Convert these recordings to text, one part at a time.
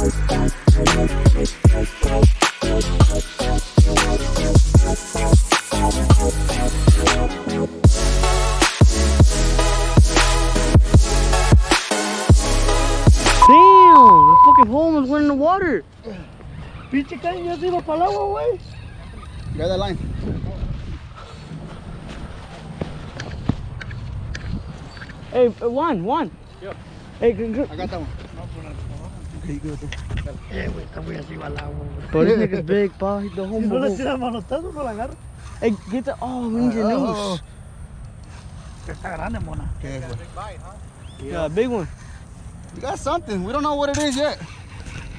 Damn, the fucking hole was went in the water. Pinche caña ya se iba para el agua, güey. Grab that line. Hey, one. Yep. Hey, good. I got that one. Güey, esta güey así va al agua, güey. Bro, this nigga's big, pa. He's the whole Si no le hole. tira manotazo, no la agarra. Hey, get the. Oh, we need your noose. Está grande, mona. Okay, well. Yeah, big one. We got something. We don't know what it is yet.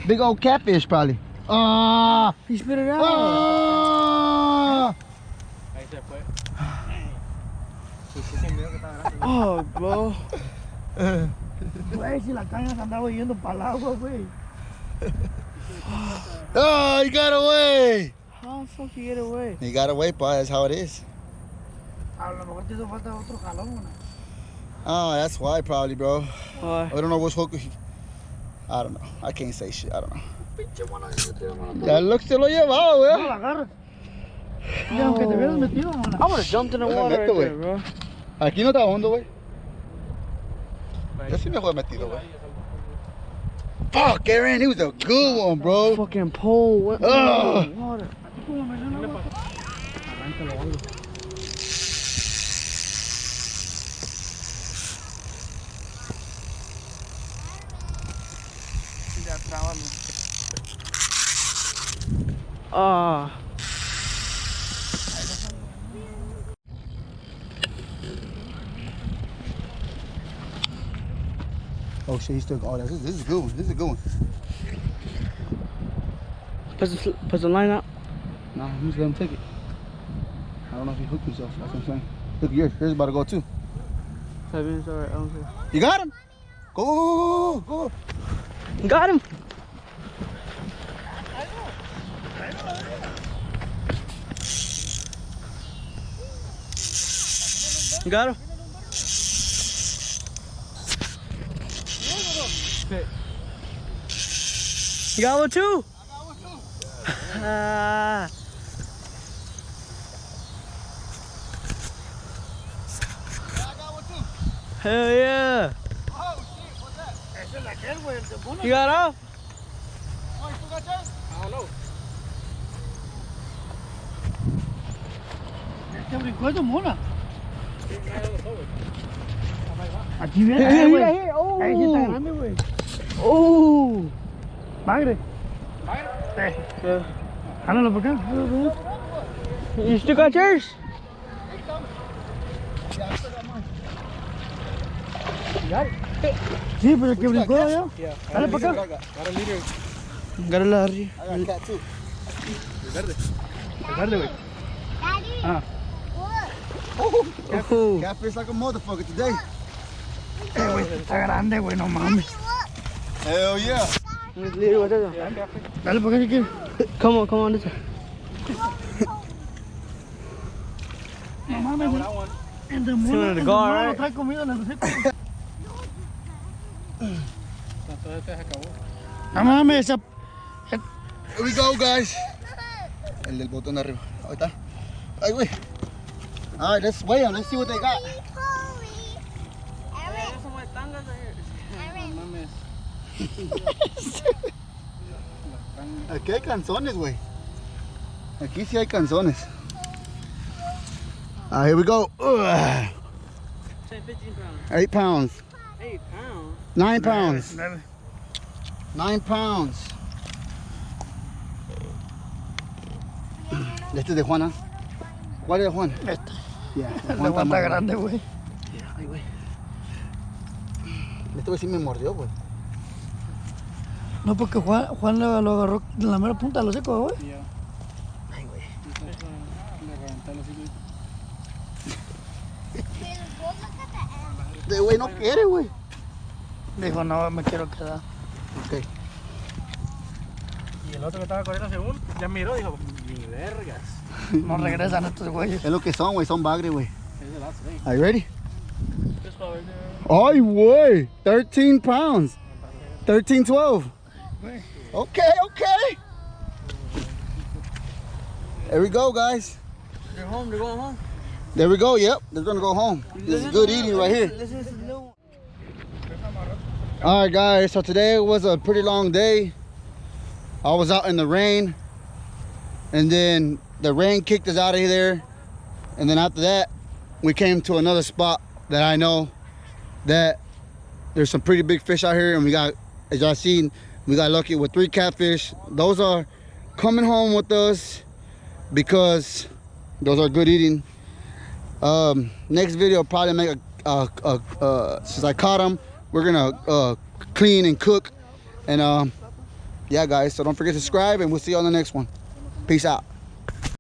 Big old catfish, probably. Ah! He spit it out. Ah! Oh, bro. Güey, si la caña se andaba yendo para el agua, güey. Oh, he got away. How the fuck you get away? He got away, pa. That's how it is. A lo mejor te hizo falta otro jalón, mona. Oh, that's why, probably, bro. Why? I don't know which hook. I don't know. I can't say shit. I don't know. Pinche mona, que se tira manotazo. Ya lo que se lo llevaba, No güey. la agarra. Y aunque te hubieras metido, mona. I would have jumped in the Yo me water meto, right güey. there, bro. Aquí no está hondo, güey. Yo sí me fue metido, güey. Fuck, Aaron, he was a good one, bro. Fucking pole went in Ugh. the water. Ah. Oh shit, he still. Oh, this is a good one. This is a good one. Put the line out. Nah, I'm just let him take it. I don't know if he hooked himself. That's what I'm saying. Look, yours about to go too. 5 minutes, alright, I don't care. You got him? Go. Got him. Got him. You got one too? I got one too. Ah. I got one too. Hell yeah. Oh shit, what's that? Ese es aquel, güey, el que pone. You got off? Oh, you still got yours? I don't know. Este brincó de mona. Aquí viene, Here, güey. here. Oh. Ahí sí está grande, güey. Oh. Bagre. Yeah. Jálalo para acá. You still got yours? Yeah, I still got mine. Sí, pero el que brincó allá. Yeah. Dale para acá. Got a leader. Got a larry. I got a cat too. Verde, güey. Ah. Oh. Catfish like a motherfucker today. Güey, está grande, güey, no mames. Hell yeah. Dale para acá si quieres. Come on, this way. No mames, el Similar demonio, to el God, demonio right? trae comida en el hocico. No mames, esa... Here we go, guys. El del botón de arriba. Ahí está. Ay, güey. All right, let's weigh them. Let's see what they got. Aquí hay canzones, güey. Aquí sí hay canzones. Here we go. Ugh. 15 pounds. 8 pounds. 8 pounds? 9 pounds. 9. 9 pounds. Este es de Juana. ¿Cuál es de Juan? Esta. Yeah, El de Juan está grande, güey. Ay, güey. Este güey sí me mordió, güey. No, porque Juan lo agarró en la mera punta de los hocico, güey. Ay, güey. Este güey no quiere, güey. Dijo, no, me quiero quedar. Ok. Y el otro que estaba corriendo según, ya miró, dijo, ni vergas. No regresan estos güeyes. Es lo que son, güey. Son bagre, güey. Es the last day. Are you ready? Just over there. Ay, güey. 13 pounds. 13, 12. Okay. Okay, okay. There we go, guys. They're home. They're going home. There we go. Yep, they're gonna go home. This is good eating right here. This is the one. All right, guys. So today was a pretty long day. I was out in the rain, and then the rain kicked us out of there. And then after that, we came to another spot that I know that there's some pretty big fish out here, and we got, as y'all seen, we got lucky with 3 catfish. Those are coming home with us because those are good eating. Next video probably make since I caught them, we're gonna clean and cook, and yeah guys, so don't forget to subscribe, and we'll see you on the next one. Peace out.